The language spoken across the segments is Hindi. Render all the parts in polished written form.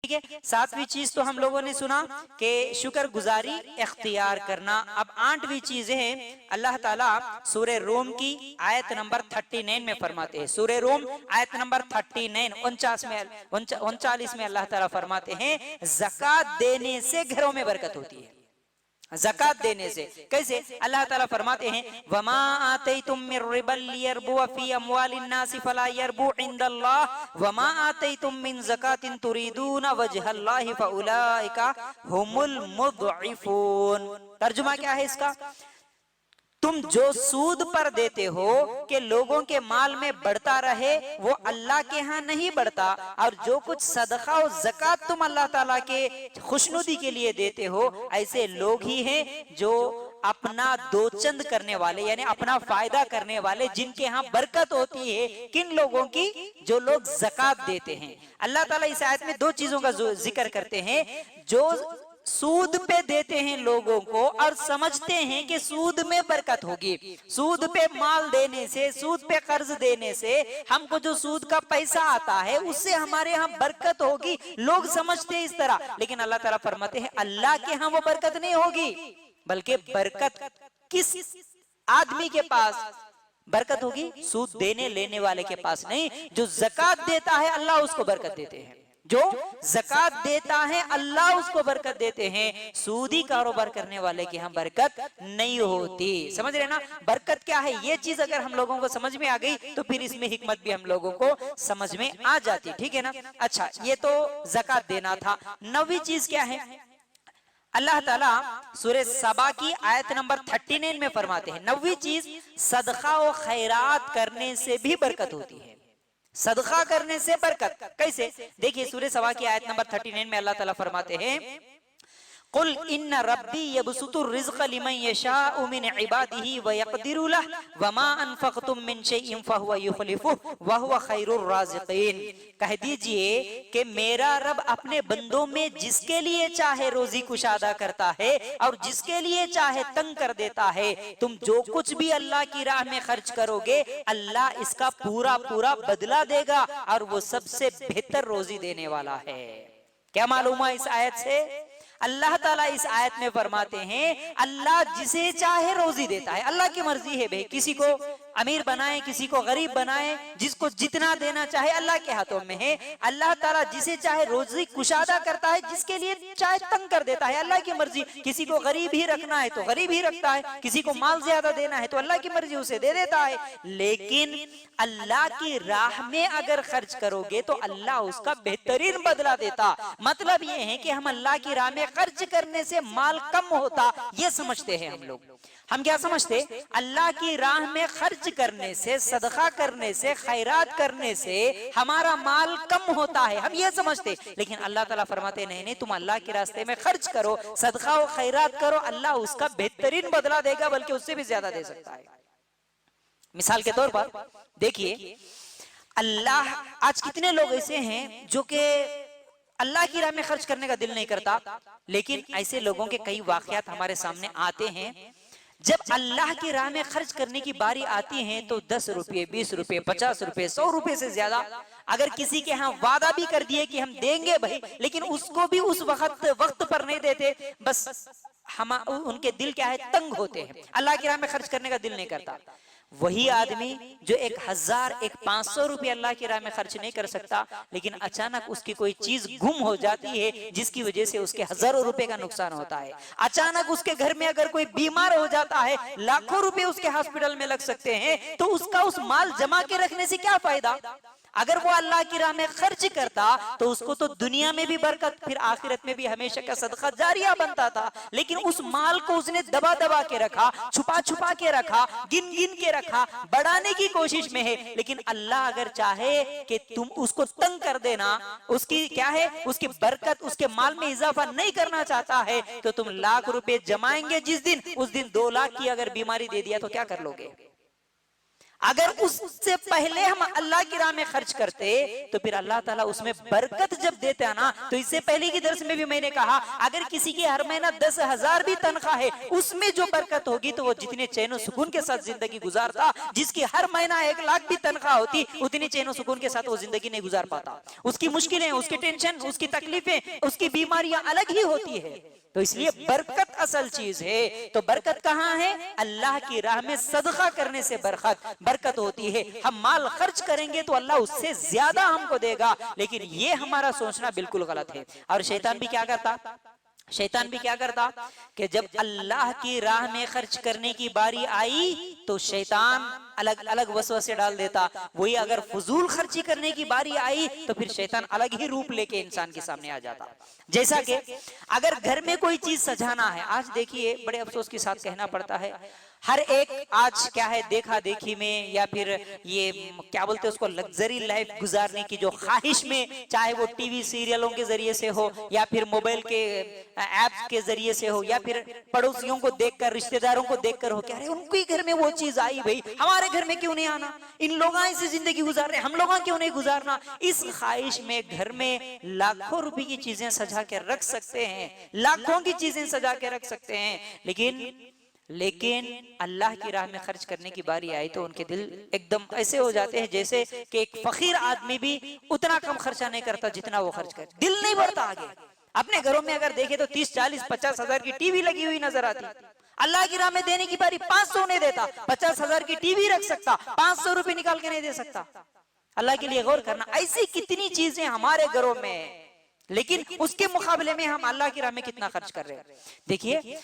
ठीक है। सातवीं चीज तो हम लोगों ने सुना कि शुक्रगुजारी इख्तियार करना। अब आठवीं चीज है, अल्लाह ताला सूरह रूम की आयत नंबर 39 में फरमाते हैं। सूरह रूम आयत नंबर 39 39 में अल्लाह ताला फरमाते हैं, ज़कात देने से घरों में बरकत होती है। ज़कात देने से कैसे? अल्लाह ताला फरमाते हैं, वमा आतैतुम मिर रिबल लियरबु फी अमवालिन नासि फला यरबु इंदल्लाह वमा आतैतुम मिन ज़कातिन तुरीदून वजहल्लाहि फउलाइका हुमुल मुद्इफून। तर्जुमा क्या है इसका? तुम जो सूद पर देते हो कि लोगों के माल में बढ़ता रहे, वो अल्लाह के यहाँ नहीं बढ़ता। और जो कुछ सदका और ज़कात तुम अल्लाह ताला के खुशनुदी के लिए देते हो, ऐसे लोग ही हैं जो अपना दोचंद करने वाले, यानी अपना फायदा करने वाले, जिनके यहाँ बरकत होती है। किन लोगों की? जो लोग ज़कात देते हैं। अल्लाह ताला इस आयत में दो चीजों का जिक्र करते हैं। जो सूद पे देते हैं लोगों को और समझते हैं कि सूद में बरकत होगी, सूद पे माल देने से, सूद पे कर्ज देने से हमको जो सूद का पैसा आता है उससे हमारे यहाँ बरकत होगी, लोग समझते हैं इस तरह। लेकिन अल्लाह ताला फरमाते हैं अल्लाह के यहाँ वो बरकत नहीं होगी, बल्कि बरकत किस आदमी के पास बरकत होगी? सूद देने लेने वाले के पास नहीं। जो ज़कात देता है अल्लाह उसको बरकत देते हैं। जो ज़कात देता है अल्लाह उसको बरकत देते हैं। सूदी कारोबार करने वाले की यहाँ बरकत नहीं होती। समझ रहे ना? बरकत क्या है, ये चीज अगर हम लोगों को समझ में आ गई तो फिर इसमें हिकमत भी हम लोगों को समझ में आ जाती। ठीक है ना? अच्छा, ये तो ज़कात देना था। नौवीं चीज क्या है? अल्लाह ताला सूरह सबा की आयत नंबर 39 में फरमाते हैं, नौवीं चीज, सदका और खैरात करने से भी बरकत होती है। सदका करने से बरकत कैसे? देखिए सूरह सबा की आयत नंबर 39 में अल्लाह ताला फरमाते हैं, कुल इन्ना रब्बी यबसुतुर रिज़्क़ लिमन यशाउ मिन इबादिही व यक़दिरु लहु वमा अनफ़क़्तुम मिन शैइन फ़हुव युख़्लिफ़ुहु व हुव खैरुर राज़िक़ीन। कह दीजिए कि मेरा रब अपने बंदों में जिसके लिए चाहे रोजी कुशादा करता है और जिसके लिए चाहे तंग कर देता है। तुम जो कुछ भी अल्लाह की राह में खर्च करोगे, अल्लाह इसका पूरा पूरा बदला देगा और वो सबसे बेहतर रोजी देने वाला है। क्या मालूम है इस आयत से? अल्लाह ताला इस आयत में फरमाते हैं अल्लाह जिसे चाहे रोजी देता है। अल्लाह की मर्जी है भाई, किसी को अमीर बनाए, किसी को गरीब बनाए, जिसको जितना देना चाहे अल्लाह के हाथों में है। अल्लाह ताला जिसे चाहे रोजी कुशादा करता है, जिसके लिए चाहे तंग कर देता है, अल्लाह की मर्जी। किसी को गरीब ही रखना है तो गरीब ही रखता है, किसी को माल ज्यादा देना है तो अल्लाह की मर्जी उसे दे देता है। लेकिन अल्लाह की राह में अगर खर्च करोगे तो अल्लाह उसका बेहतरीन बदला देता। मतलब ये है कि हम अल्लाह की राह में खर्च करने से माल कम होता, ये समझते हैं हम लोग। हम क्या समझते? अल्लाह की राह में खर्च करने से, सदका करने से, खैरात करने से हमारा माल कम होता है, हम ये समझते। लेकिन अल्लाह ताला फरमाते नहीं नहीं, तुम अल्लाह के रास्ते में खर्च करो, सदका और खैरात करो, अल्लाह उसका बेहतरीन बदला देगा, बल्कि उससे भी ज्यादा दे सकता है। मिसाल के तौर पर देखिए, अल्लाह, आज कितने लोग ऐसे हैं जो कि अल्लाह की राह में खर्च करने का दिल नहीं करता, लेकिन ऐसे लोगों के कई वाकयात हमारे सामने आते हैं। जब अल्लाह की राह में खर्च करने की बारी आती है तो 10 रुपये, 20 रुपये, 50 रुपये, 100 रुपये से ज्यादा अगर किसी के यहाँ वादा भी कर दिए कि हम देंगे भाई, लेकिन उसको भी उस वक्त पर नहीं देते, बस हम उनके दिल क्या है, तंग होते हैं, अल्लाह की राह में खर्च करने का दिल नहीं करता। वही आदमी जो 1000, 500 रुपये अल्लाह की राह में खर्च नहीं कर सकता, लेकिन अचानक उसकी कोई चीज गुम हो जाती है जिसकी वजह से उसके हजारों रुपए का नुकसान होता है। अचानक उसके घर में अगर कोई बीमार हो जाता है, लाखों रुपए उसके हॉस्पिटल में लग सकते हैं, तो उसका उस माल जमा के रखने से क्या फायदा? अगर वो अल्लाह की राह में खर्च करता तो उसको तो दुनिया में भी बरकत, फिर आखिरत में भी हमेशा का सदका जारिया बनता था। लेकिन उस माल को उसने दबा दबा के रखा, छुपा छुपा के रखा, गिन गिन के रखा, बढ़ाने की कोशिश में है। लेकिन अल्लाह अगर चाहे कि तुम उसको तंग कर देना, उसकी क्या है, उसकी बरकत, उसके माल में इजाफा नहीं करना चाहता है, तो तुम लाख रुपए जमाएंगे जिस दिन, उस दिन 2 लाख की अगर बीमारी दे दिया तो क्या कर लोगे? अगर उससे पहले हम अल्लाह की राह में खर्च करते तो फिर अल्लाह ताला उसमें बरकत जब देते हैं ना, तो इससे पहले की दर्स में भी मैंने कहा अगर किसी की हर महीना 10,000 भी तनख्वाह है, उसमें जो बरकत होगी तो वो जितने चैन सुकून के साथ जिंदगी गुजारता, जिसकी हर महीना 1 लाख भी तनख्वाह होती उतनी चैन सुकून के साथ वो जिंदगी नहीं गुजार पाता। उसकी मुश्किलें, उसकी टेंशन, उसकी तकलीफें, उसकी बीमारियां अलग ही होती है। तो इसलिए बरकत असल चीज है। तो बरकत कहाँ है? अल्लाह की राह में सदका करने से बरकत होती है। हम माल खर्च करेंगे तो अल्लाह उससे ज्यादा हमको देगा, लेकिन ये हमारा सोचना बिल्कुल गलत है। और शैतान भी क्या करता कि जब अल्लाह की राह में खर्च करने की बारी आई तो शैतान अलग अलग वसवसे डाल देता। वही अगर फजूल खर्ची करने की बारी आई तो फिर शैतान अलग ही रूप लेके इंसान के सामने आ जाता। जैसा कि अगर घर में कोई चीज सजाना है, आज देखिए बड़े अफसोस के साथ कहना पड़ता है, हर एक आज क्या है देखा देखी में या फिर ये क्या बोलते हैं उसको लग्जरी लाइफ गुजारने की जो ख्वाहिश में, चाहे वो टीवी सीरियलों के जरिए से हो या फिर मोबाइल के ऐप्स के जरिए से हो या फिर पड़ोसियों को देखकर, रिश्तेदारों को देखकर हो, क्या उनके घर में वो चीज आई, भाई हमारे घर में क्यों नहीं आना, इन लोगों से जिंदगी गुजार रहे, हम लोगों क्यों नहीं गुजारना। इस ख्वाहिश में घर में लाखों रुपए की चीजें सजा के रख सकते हैं, लाखों की चीजें सजा के रख सकते हैं, लेकिन अल्लाह की राह में खर्च करने की बारी आई तो उनके दिल एकदम ऐसे हो जाते हैं जैसे कि एक फकीर आदमी भी उतना कम खर्चा नहीं करता जितना वो खर्च करे, दिल नहीं बढ़ता आगे। अपने घरों में अगर देखे तो 30, 40, 50 हजार की टीवी लगी हुई नजर आती। अल्लाह की राह में देने की बारी 500 नहीं देता, 50,000 की टीवी रख सकता, 500 रुपए निकाल के नहीं दे सकता। अल्लाह के लिए गौर करना, ऐसी कितनी चीजें हमारे घरों में, लेकिन उसके मुकाबले में हम अल्लाह की राह में कितना खर्च कर रहे हैं। देखिए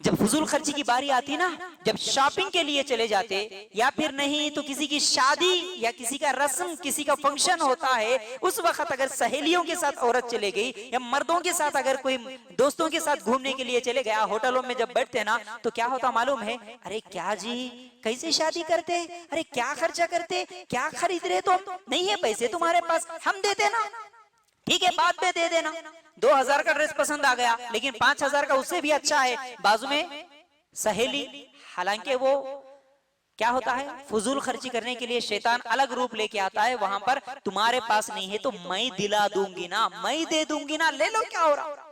जब फजूल खर्ची की बारी आती ना, जब शॉपिंग के लिए चले जाते या फिर नहीं तो किसी की शादी या किसी का रस्म, किसी का फंक्शन होता है, उस वक्त अगर सहेलियों के साथ औरत चले गई या मर्दों के साथ अगर कोई दोस्तों के साथ घूमने के लिए चले गया, होटलों में जब बैठते ना तो क्या होता मालूम है, अरे क्या जी कैसे शादी करते, अरे क्या खर्चा करते, क्या खरीद रहे, तो नहीं है पैसे तुम्हारे पास, हम देते ना, ठीक है बाद में दे देना। 2,000 का ड्रेस पसंद आ गया लेकिन 5,000 का उससे भी अच्छा है बाजू में सहेली, हालांकि वो क्या होता है फजूल खर्ची करने के लिए शैतान अलग रूप लेके आता है। वहां पर तुम्हारे पास नहीं है तो मैं दिला दूंगी ना, मैं दे दूंगी ना, ले लो, क्या हो रहा।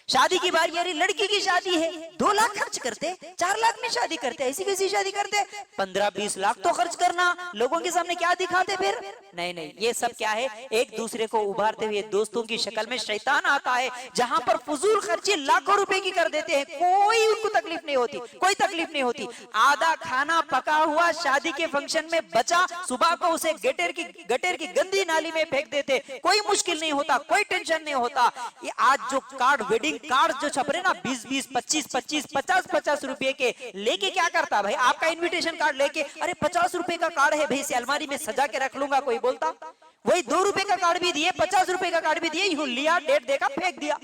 शादी की बारी, यारी लड़की की शादी है, 2 लाख खर्च करते, 4 लाख में शादी करते, ऐसी कैसी शादी करते, 15-20 लाख तो खर्च करना, लोगों के सामने क्या दिखाते फिर। नहीं नहीं, ये सब क्या है, एक दूसरे को उभारते हुए दोस्तों की शक्ल में शैतान आता है, जहां पर फजूल खर्ची लाखों रुपए की कर देते हैं, कोई उनको तकलीफ नहीं होती, कोई तकलीफ नहीं होती। आधा खाना पका हुआ शादी के फंक्शन में बचा, सुबह को उसे गटर की गंदी नाली में फेंक देते, कोई मुश्किल नहीं होता, कोई टेंशन नहीं होता। ये आज जो कार्ड, वेडिंग कार्ड जो छप रहे ना 20-20, 25-25, 50-50 रुपए के, लेके क्या करता भाई, आपका इनविटेशन कार्ड लेके, अरे 50 रुपए का कार्ड है भाई, इसे अलमारी में सजा के रख लूंगा, कोई बोलता। वही 2 रुपए का कार्ड भी दिए, 50 रुपए का कार्ड भी दिए, यूं लिया, डेट देखा, फेंक दिया।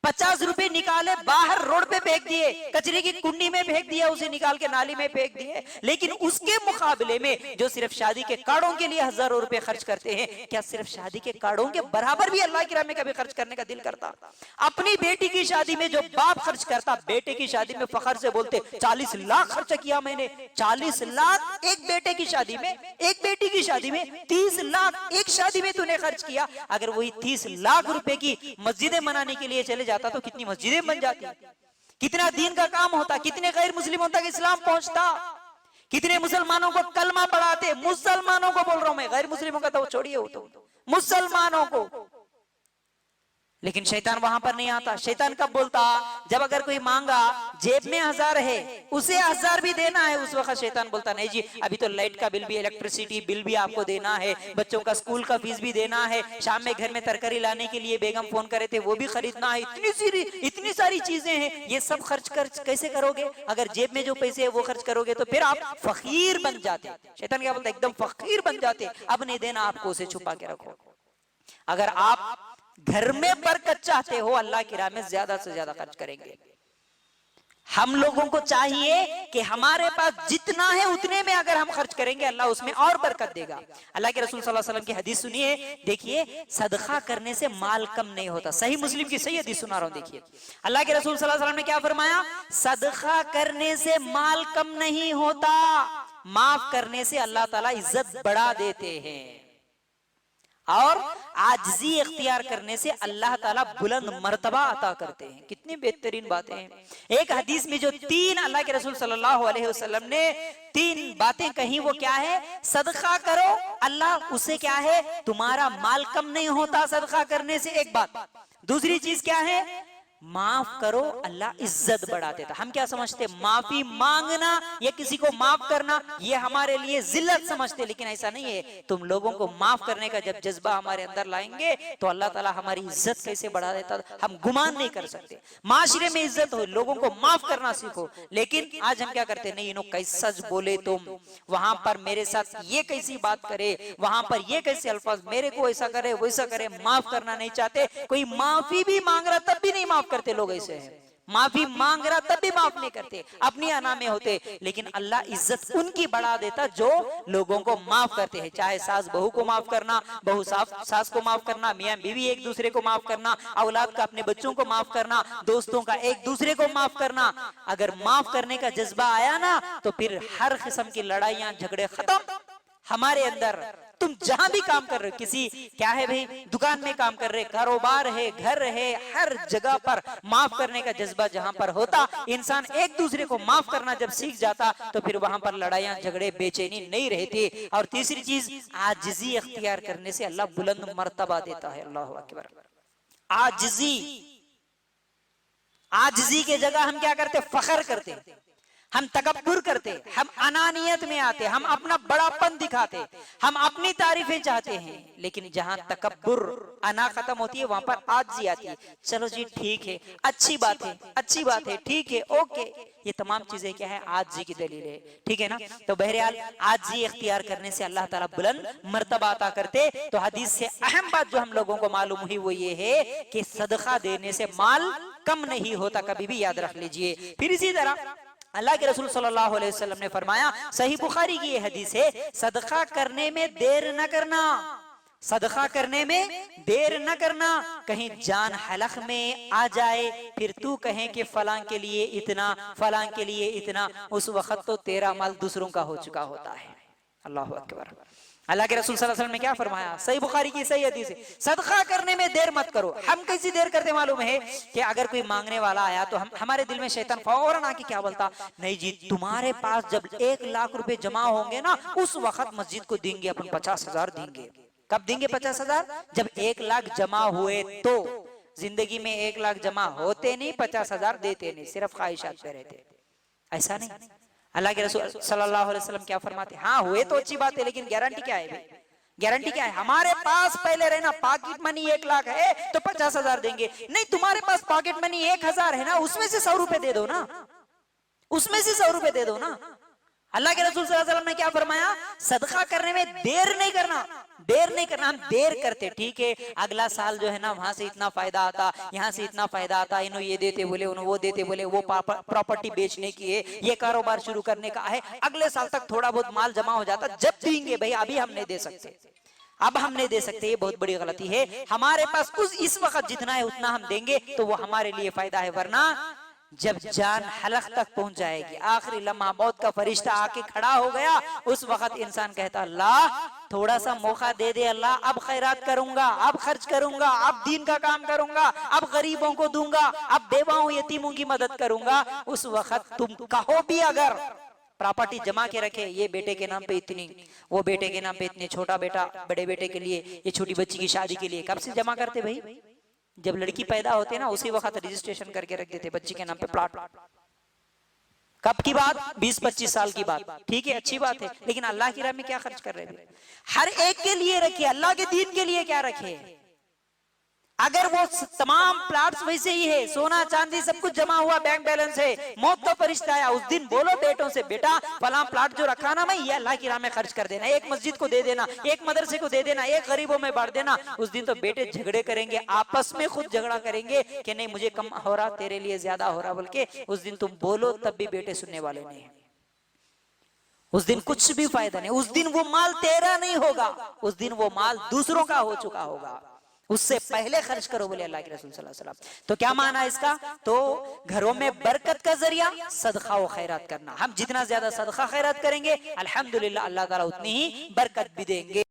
50 रुपए निकाले बाहर रोड पे फेंक दिए, कचरे की कुंडी में फेंक दिया, उसे निकाल के नाली में फेंक दिए। लेकिन उसके मुकाबले में जो सिर्फ शादी के कार्डों के लिए हजारों रुपए खर्च करते हैं, क्या सिर्फ शादी के कार्डों के बराबर भी अल्लाह की राह में कभी खर्च करने का दिल करता? अपनी बेटी की शादी में जो बाप खर्च करता, बेटे की शादी में फखर से बोलते 40 लाख खर्च किया मैंने, 40 लाख एक बेटे की शादी में, एक बेटी की शादी में 30 लाख एक शादी में तूने खर्च किया। अगर वही 30 लाख रुपए की मस्जिदें बनाने के लिए चले जाता तो कितनी मस्जिदें बन जाती, कितना दीन का काम होता, कितने गैर मुस्लिमों तक इस्लाम पहुंचता, कितने मुसलमानों को कलमा पढ़ाते। मुसलमानों को बोल रहा हूं मैं, गैर मुस्लिमों का तो छोड़िए, हो तो मुसलमानों को। लेकिन शैतान वहां पर नहीं आता। शैतान कब बोलता? जब अगर कोई मांगा, जेब में 1000 है, उसे 1000 भी देना है, उस वक्त शैतान बोलता नहीं जी अभी तो लाइट का बिल भी, इलेक्ट्रिसिटी बिल भी आपको देना है, बच्चों का स्कूल का फीस भी देना है, शाम में घर में तरकारी लाने के लिए बेगम फोन करे थे वो भी खरीदना है, इतनी सारी चीजें हैं, ये सब खर्च कैसे करोगे? अगर जेब में जो पैसे है वो खर्च करोगे तो फिर आप फकीर बन जाते। शैतान क्या बोलता? एकदम फकीर बन जाते। अब नहीं देना आपको, उसे छुपा के रखो। अगर आप घर में बरकत चाहते हो, अल्लाह की राह में ज्यादा से ज्यादा खर्च करेंगे। हम लोगों को चाहिए कि हमारे पास जितना है उतने में अगर हम खर्च करेंगे, अल्लाह उसमें और बरकत देगा। अल्लाह के रसूल सल्लल्लाहु अलैहि वसल्लम की हदीस सुनिए, देखिए सदका करने से माल कम नहीं होता। सही मुस्लिम की सही हदीस सुना रहा हूं, देखिए अल्लाह के रसूल सल्लल्लाहु अलैहि वसल्लम ने क्या फरमाया, सदका करने से माल कम नहीं होता, माफ करने से अल्लाह ताला इज्जत बढ़ा देते हैं और आजिज़ी इख्तियार करने से अल्लाह ताला बुलंद मर्तबा अता करते हैं। कितनी बेहतरीन बातें हैं। एक हदीस में जो तीन अल्लाह के रसूल सल्लल्लाहु अलैहि वसल्लम ने तीन बातें कही, वो क्या है? सदका करो, अल्लाह उससे क्या है? तुम्हारा माल कम नहीं होता सदका करने से, एक बात। दूसरी चीज क्या है? माफ करो, अल्लाह इज्जत बढ़ा देता। हम क्या समझते? माफी मांगना या किसी को माफ करना ये हमारे लिए जिल्लत समझते, लेकिन ऐसा नहीं है। तुम लोगों को माफ करने का जब जज्बा हमारे अंदर लाएंगे तो अल्लाह ताला हमारी इज्जत कैसे बढ़ा देता हम गुमान नहीं कर सकते। माशरे में इज्जत हो, लोगों को माफ करना सीखो। लेकिन आज हम क्या करते? नहीं, इन्हों कैसा बोले तुम, वहां पर मेरे साथ ये कैसी बात करे, वहां पर ये कैसे अल्फाज, मेरे को ऐसा करे वैसा करे, माफ करना नहीं चाहते। कोई माफी भी मांग रहा तब भी नहीं माफ करते लोग, ऐसे हैं। माफी मांग रहा तब भी माफ नहीं करते, अपनी अना में होते। लेकिन अल्लाह इज्जत उनकी बढ़ा देता जो लोगों को माफ करते हैं। चाहे सास बहू को माफ करना, बहू सास को माफ करना, मियां बीवी एक दूसरे को माफ करना, औलाद का अपने बच्चों को माफ करना, दोस्तों का एक दूसरे को माफ करना। अगर माफ करने का जज्बा आया ना तो फिर हर किस्म की लड़ाइयां झगड़े खत्म हमारे अंदर। तुम जहां भी काम कर रहे हो, किसी क्या है भाई, दुकान में काम कर रहे, कारोबार है, घर है, हर जगह पर माफ करने का जज्बा जहां पर होता, इंसान एक दूसरे को माफ करना जब सीख जाता तो फिर वहां पर लड़ाइयां झगड़े बेचैनी नहीं रहती। और तीसरी चीज, आजिज़ी अख्तियार करने से अल्लाह बुलंद मर्तबा देता है। अल्लाहु अकबर। आजिज़ी, आजिज़ी के जगह हम क्या करते? फखर करते, हम तकब्बुर करते, हम अनानियत में आते, हम अपना बड़ापन दिखाते, हम अपनी तारीफें चाहते हैं। लेकिन जहां तकब्बुर अना खत्म होती है वहां पर आजिज़ी आती है। चलो जी ठीक है, अच्छी बात है, अच्छी बात है, ठीक है, ओके। ये तमाम चीजें क्या है? आजिज़ी की दलील है, ठीक है ना। तो बहरहाल आजिज़ी इख्तियार करने से अल्लाह ताला बुलंद मर्तबा अता करते। तो हदीस से अहम बात जो हम लोगों को मालूम हुई वो ये है कि सदका देने से माल कम नहीं होता, कभी भी याद रख लीजिए। फिर इसी तरह अल्लाह के रसूल सल्लल्लाहु अलैहि वसल्लम ने फरमाया, सही बुखारी की ये हदीस है, सदका करने में देर न करना, सदका करने में देर न करना। कहीं जान हलक में आ जाए फिर तू कहे कि फलां के लिए इतना, फलां के लिए इतना, उस वक्त तो तेरा माल दूसरों का हो चुका होता है। अल्लाहु अकबर। अल्लाह के रसूल सल्लल्लाहु अलैहि वसल्लम ने क्या फरमाया? सही बुखारी की सही हदीस है, सदका करने में देर मत करो। हम कैसी देर करते मालूम है? कि अगर कोई मांगने वाला आया तो हमारे दिल में शैतान फौरन आके क्या बोलता? नहीं जी, तुम्हारे पास जब 1 लाख रुपए जमा होंगे ना उस वक्त मस्जिद को देंगे, अपन 50,000 देंगे। कब देंगे 50,000? जब 1 लाख जमा हुए तो। जिंदगी में 1 लाख जमा होते नहीं, 50,000 देते नहीं, सिर्फ ख्वाहिशात पे रहते। ऐसा नहीं। अल्लाह के रसूल सल्लल्लाहु अलैहि वसल्लम क्या फरमाते? हाँ हुए तो अच्छी बात है, लेकिन गारंटी क्या है भाई? गारंटी क्या है? हमारे पास पहले रहना पॉकेट मनी 1 लाख है तो 50,000 देंगे। नहीं, तुम्हारे पास पॉकेट मनी 1,000 है ना, उसमें से 100 रुपए दे दो ना, उसमें से 100 रुपए दे दो ना। अल्लाह के रसूल सल्लल्लाहु अलैहि वसल्लम ने क्या फरमाया? सदका करने में देर नहीं करना, देर नहीं करना। हम देर करते, ठीक है, अगला साल जो है ना वहां से इतना फायदा आता, यहाँ से इतना फायदा आता, इन्हों ये देते बोले, उन्होंने वो देते बोले, वो प्रॉपर्टी बेचने की है, ये कारोबार शुरू करने का है, अगले साल तक थोड़ा बहुत माल जमा हो जाता, जब देंगे भाई, अभी हम नहीं दे सकते, अब हम नहीं दे सकते। ये बहुत बड़ी गलती है। हमारे पास इस वक्त जितना है उतना हम देंगे तो वो हमारे लिए फायदा है। वरना जब जान हलक तक पहुंच जाएगी, आखिरी लम्हा मौत का फरिश्ता आके खड़ा हो गया, उस वक्त इंसान कहता अल्लाह थोड़ा सा मौका दे दे अल्लाह, अब खैरात करूंगा, अब खर्च करूंगा, अब दीन का काम करूंगा, अब गरीबों को दूंगा, अब बेवाओं यतीमों की मदद करूंगा। उस वक्त तुम कहो भी अगर प्रॉपर्टी जमा के रखे, ये बेटे के नाम पे इतनी, वो बेटे के नाम पे इतने, छोटा बेटा बड़े बेटे के लिए, ये छोटी बच्ची की शादी के लिए, कब से जमा करते भाई? जब लड़की पैदा होते ना उसी वक्त रजिस्ट्रेशन करके रख देते बच्ची के नाम पे प्लॉट। कब की बात? 20-25 साल की बात, ठीक है, अच्छी बात है। लेकिन अल्लाह की राह में क्या खर्च कर रहे हैं? हर एक के लिए रखे, अल्लाह के दीन के लिए क्या रखे? अगर वो तमाम प्लॉट्स वैसे ही है, सोना चांदी सब कुछ जमा हुआ, बैंक बैलेंस है, मौत का फरिश्ता आया, उस दिन बोलो बेटों से, बेटा फलां प्लॉट जो रखा ना मैं, ये अल्लाह की राह में खर्च कर देना, एक मस्जिद को दे देना, एक मदरसे को दे देना, एक गरीबों में बांट देना। उस दिन तो बेटे झगड़े करेंगे, आपस में खुद झगड़ा करेंगे कि नहीं मुझे कम हो रहा, तेरे लिए ज्यादा हो रहा, बोल के उस दिन तुम बोलो तब भी बेटे सुनने वाले नहीं। उस दिन कुछ भी फायदा नहीं, उस दिन वो माल तेरा नहीं होगा, उस दिन वो माल दूसरों का हो चुका होगा। उससे पहले खर्च करो, बोले अल्लाह के रसूल सल्लल्लाहु अलैहि वसल्लम। तो क्या माना इसका? तो घरों में बरकत का जरिया सदका व खैरात करना। हम जितना ज्यादा सदका खैरात करेंगे अल्हम्दुलिल्लाह अल्लाह ताला उतनी ही बरकत भी देंगे।